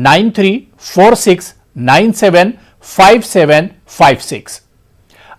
9346975756।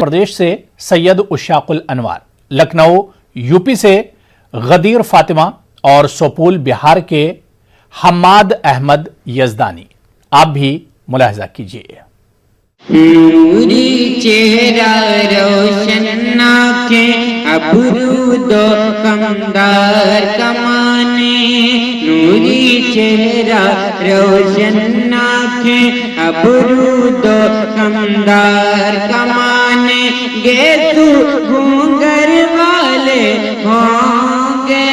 پردیش سے سید اشاق الانوار، لکھنؤ یوپی سے غدیر فاطمہ اور سوپول بہار کے حماد احمد یزدانی. آپ بھی ملاحظہ کیجیے. نوری چہرہ روشن آنکھیں ابرود و کمدار کمانے، نوری چہرہ روشن آنکھیں ابرود و کمدار کمانے، گیسو گونگر والے ہوں گے،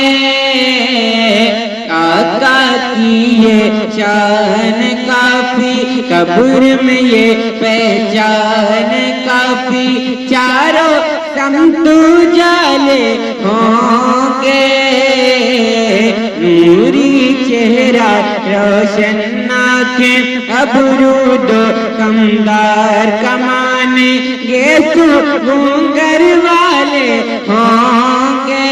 آقا کی یہ شان کافی، قبر میں یہ پہچان کافی، چاروں سمت اجالے ہوں گے، نوری چہرہ روشن آنکھیں ابرود و کمدار کمانے، گیسو گونگر والے ہوں گے،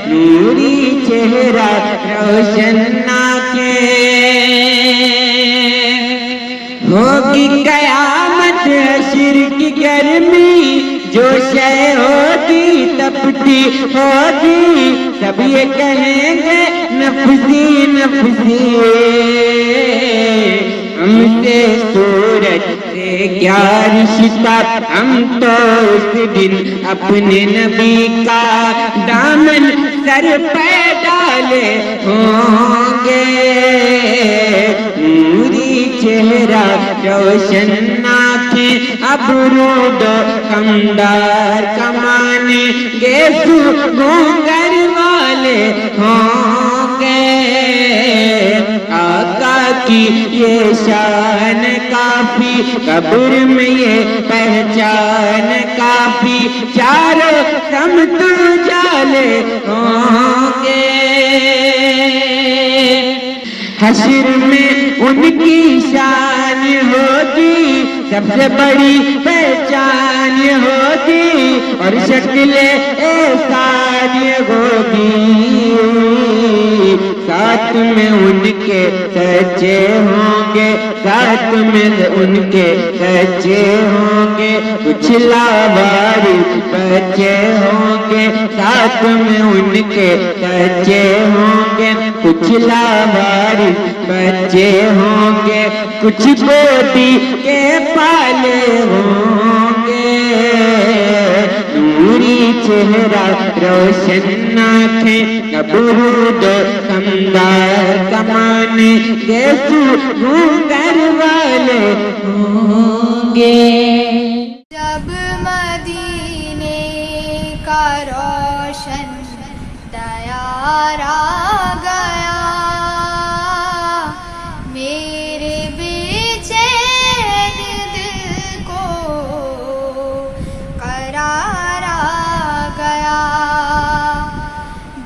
نوری چہرہ روشن آنکھیں. ہوگی قیامت حشر کی گرمی، جو شے ہوگی تپتی ہوگی، سب یہ کہیں گے نفسی نفسی، ہم سے سورج سے کیا رشتہ، ہم تو اس دن اپنے نبی کا دامن سر پہ ڈالے ہوں گے، نوری چہرہ روشن آنکھیں ابرود و کمدار کمانے، گیسو گونگر والے ہوں گے، آقا کی یہ شان کافی، قبر میں یہ پہچان کافی، چاروں سمت اجالے ہوں گے، حشر میں ان کی شان ہوگی، سب سے بڑی پہچان ہوگی، اور شکل احسان ہوگی، ساتھ میں ان کے سچے ہوں گے، ساتھ میں ان کے سچے ہوں گے، کچھ لاوارث بچے ہوں گے، ساتھ میں ان کے سچے ہوں گے، کچھ لاوارث بچے ہوں گے، کچھ گودی کے پالے ہوں گے، نوری چہرہ روشن آنکھیں ابرود و کمدار کمانے، گیسو گونگر والے ہوں گے. جب مدینے کا روشن دیار آ گیا، میرے بے چین دل کو قرار آ گیا،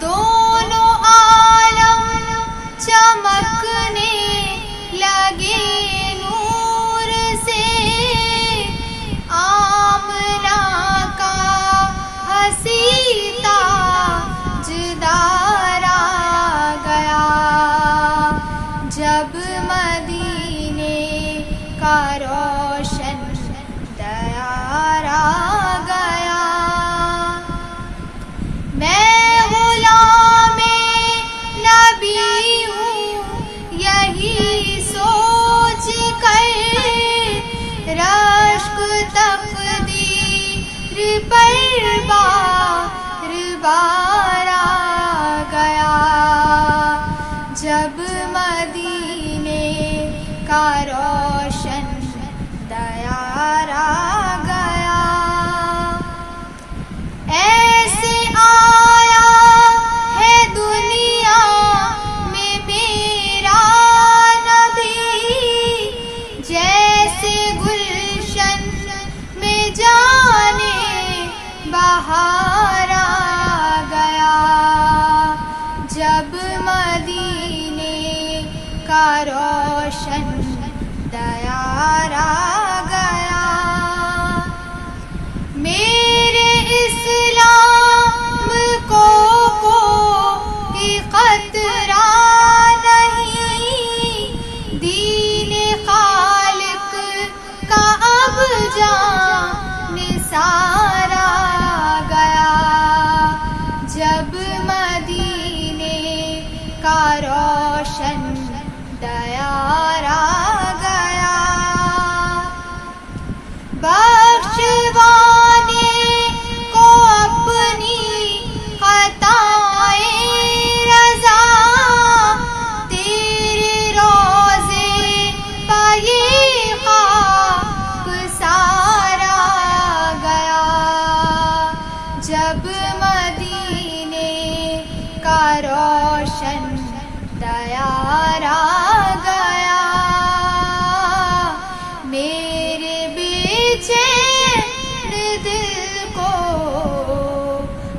دونوں عالم چمکنے لگے نور سے، آمنہ کا ہنسی تاج دار آ گیا، جب مدینے کا روشن دیار آ گیا، میں غلام نبی ہوں یہی سوچ کر، رشک تقدیر پر بار بار آ گیا، جب مدینے کا روشن دیار آ گیا، ایسے آیا ہے دنیا میں میرا نبی، جیسے گلشن میں جانے بہار آ گیا، جب مدینے کا روشن دیار آ گیا، میرے اسلام کو کوئی خطرہ نہیں، دین خالص کا روشن دیارا گیا، بخشوانے کو اپنی عطائے رضا، تیرے روضے پہ یہ خاک سارا گیا، جب مدینے کا روشن دیارا گیا، میرے بےچین دل کو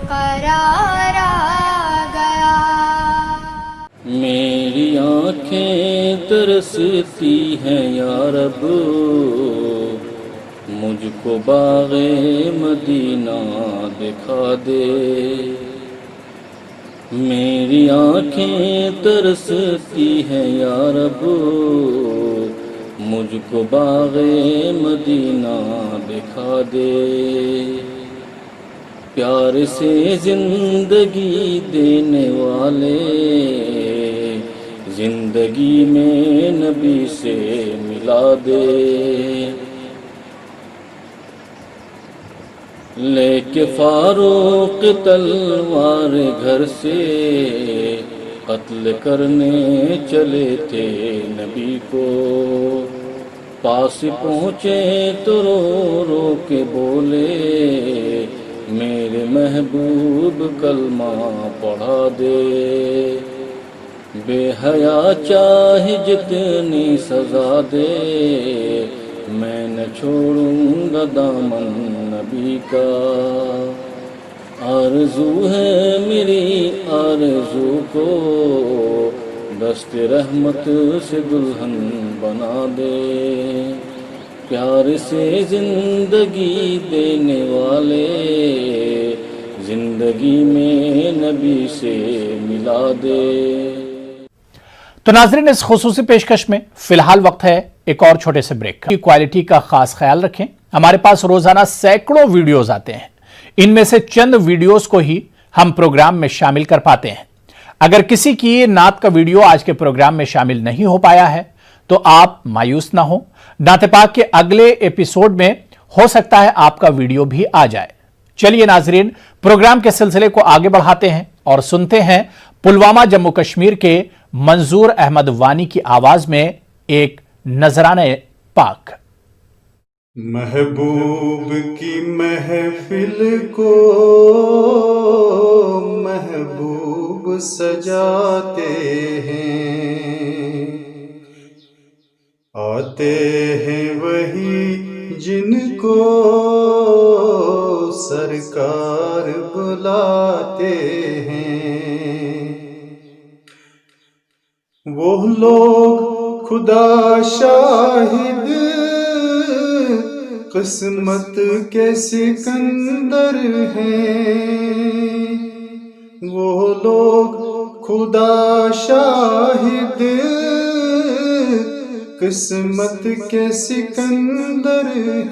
قرار آ گیا۔ میری آنکھیں ترستی ہیں یا رب، مجھ کو باغ مدینہ دکھا دے۔ میری آنکھیں ترستی ہیں یا رب، مجھ کو باغ مدینہ دکھا دے۔ پیار سے زندگی دینے والے، زندگی میں نبی سے ملا دے۔ لے کے فاروق تلوار گھر سے، قتل کرنے چلے تھے نبی کو، پاس پہنچے تو رو رو کے بولے، میرے محبوب کلمہ پڑھا دے۔ بے حیا چاہے جتنی سزا دے، میں نہ چھوڑوں گا دامن نبی کا۔ آرزو ہے میری آرزو کو، دست رحمت سے دلہن بنا دے۔ پیار سے زندگی دینے والے، زندگی میں نبی سے ملا دے۔ تو ناظرین، اس خصوصی پیشکش میں فی الحال وقت ہے ایک اور چھوٹے سے بریک کا۔ کوالٹی کا خاص خیال رکھیں، ہمارے پاس روزانہ سینکڑوں ویڈیوز آتے ہیں، ان میں سے چند ویڈیوز کو ہی ہم پروگرام میں شامل کر پاتے ہیں۔ اگر کسی کی نعت کا ویڈیو آج کے پروگرام میں شامل نہیں ہو پایا ہے تو آپ مایوس نہ ہوں، نعت پاک کے اگلے ایپیسوڈ میں ہو سکتا ہے آپ کا ویڈیو بھی آ جائے۔ چلیے ناظرین، پروگرام کے سلسلے کو آگے بڑھاتے ہیں اور سنتے ہیں پلوامہ جموں کشمیر کے منظور احمد وانی کی آواز میں ایک نذرانہ پاک۔ محبوب کی محفل کو محبوب سجاتے ہیں، آتے ہیں وہی جن کو سرکار بلاتے ہیں۔ وہ لوگ خدا شاہد قسمت کے سکندر ہیں، وہ لوگ خدا شاہد قسمت کے سکندر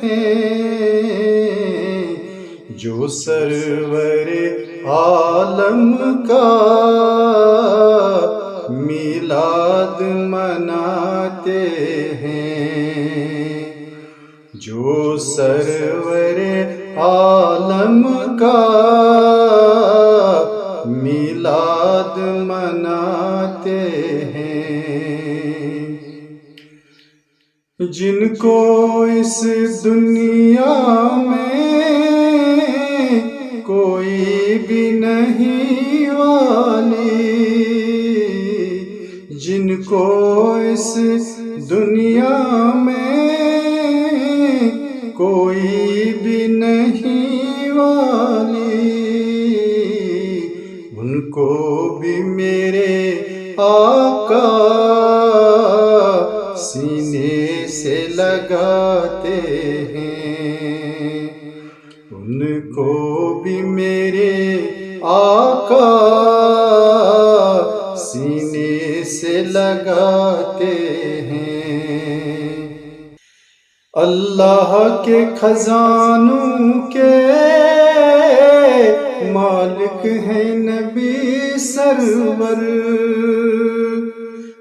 ہیں، جو سرور عالم کا میلاد مناتے ہیں، جو سرور عالم کا میلاد مناتے ہیں، جن کو اس دنیا میں کوئی بھی نہیں والی، جن کو اس دنیا میں کوئی بھی نہیں والی، ان کو بھی میرے آقا سینے سے لگاتے ہیں، ان کو بھی میرے آقا سینے سے لگاتے ہیں۔ اللہ کے خزانوں کے مالک ہیں نبی سرور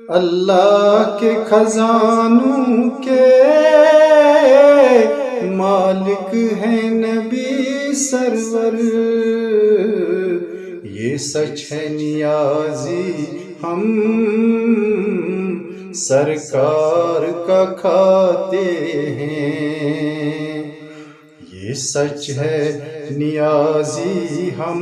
اللہ کے خزانوں کے مالک ہیں نبی سرور یہ سچ ہے نیازی ہم سرکار کا کھاتے ہیں یہ سچ ہے نیازی ہم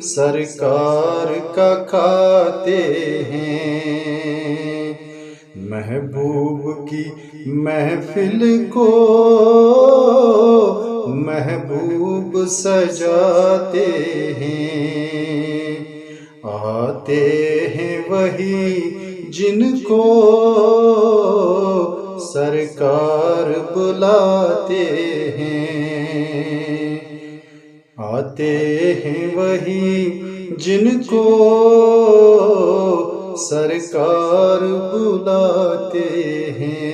سرکار کا کھاتے ہیں محبوب کی محفل کو محبوب سجاتے ہیں آتے ہیں وہی جن کو سرکار بلاتے ہیں آتے ہیں وہی جن کو سرکار بلاتے ہیں۔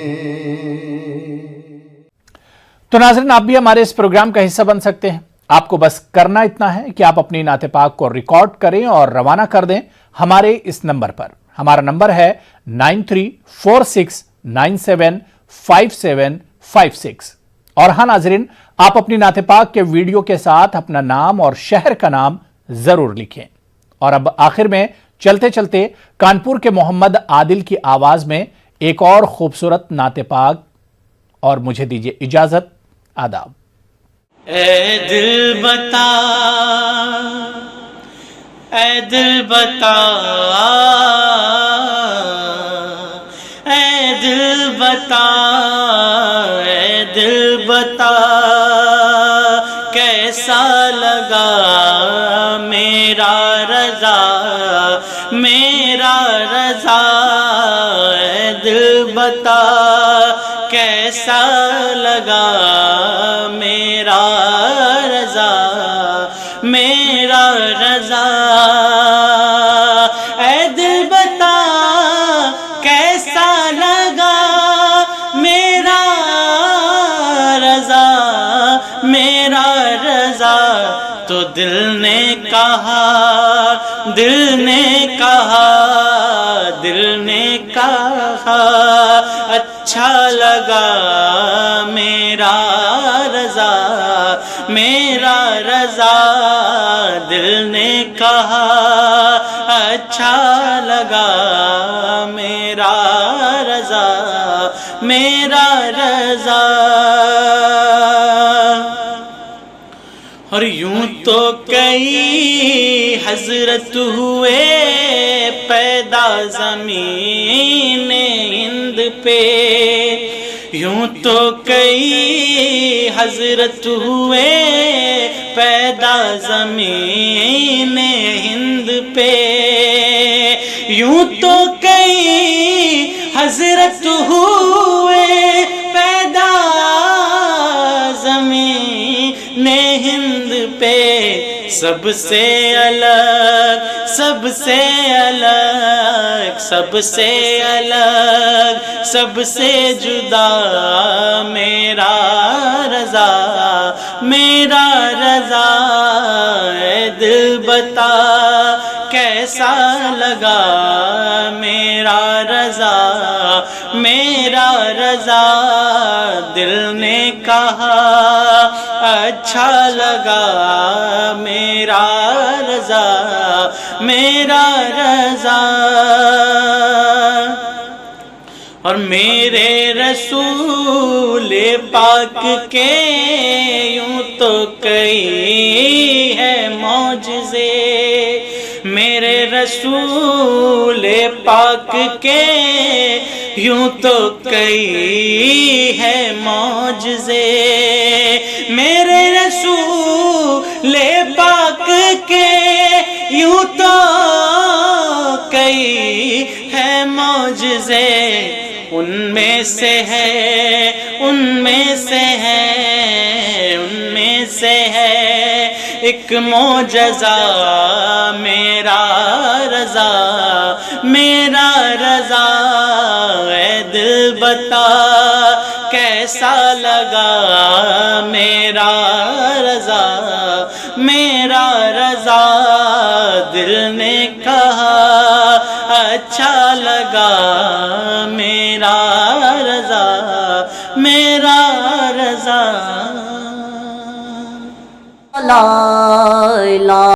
تو ناظرین آپ بھی ہمارے اس پروگرام کا حصہ بن سکتے ہیں، آپ کو بس کرنا اتنا ہے کہ آپ اپنی نعت پاک کو ریکارڈ کریں اور روانہ کر دیں ہمارے اس نمبر پر۔ ہمارا نمبر ہے 9346975756۔ اور ہاں ناظرین آپ اپنی نعت پاک کے ویڈیو کے ساتھ اپنا نام اور شہر کا نام ضرور لکھیں۔ اور اب آخر میں چلتے چلتے کانپور کے محمد عادل کی آواز میں ایک اور خوبصورت نعت پاک، اور مجھے دیجیے اجازت، آداب۔ اے دل بتا، اے دل بتا، اے دل بتا، اے دل بتا، کیسا لگا میرا رضا، میرا رضا، اے دل بتا، کیسا لگا میرا رضا، میرا رضا، اے دل بتا کیسا لگا میرا رضا، میرا رضا۔ تو دل نے کہا، دل نے کہا، دل نے کہا اچھا لگا میرا رضا، میرا رضا، دل نے کہا اچھا لگا میرا رضا، میرا رضا۔ اور یوں تو کئی حضرت ہوئے پیدا زمین ہند پہ، یوں تو کئی حضرت ہوئے پیدا زمین ہند پہ، یوں تو کئی حضرت ہوئے پیدا زمین ہند پہ، سب سے الگ، سب سے الگ، سب سے الگ، سب سے جدا میرا رضا، میرا رضا۔ اے دل بتا کیسا لگا میرا رضا، میرا رضا، دل نے کہا اچھا لگا میرا رضا، میرا رضا۔ اور میرے رسول پاک کے یوں تو کئی ہے معجزے، میرے رسول پاک کے یوں تو کئی ہے معجزے، میرے رسول پاک کے یوں تو کئی ہے معجزے، ان میں سے ہے، ان میں سے ہے، ان میں سے ہے ایک معجزہ میرا رضا، میرا رضا۔ اے دل بتا کیسا لگا میرا رضا، میرا رضا، دل نے کہا اچھا لگا میرا رضا میرا رضا. لا الہ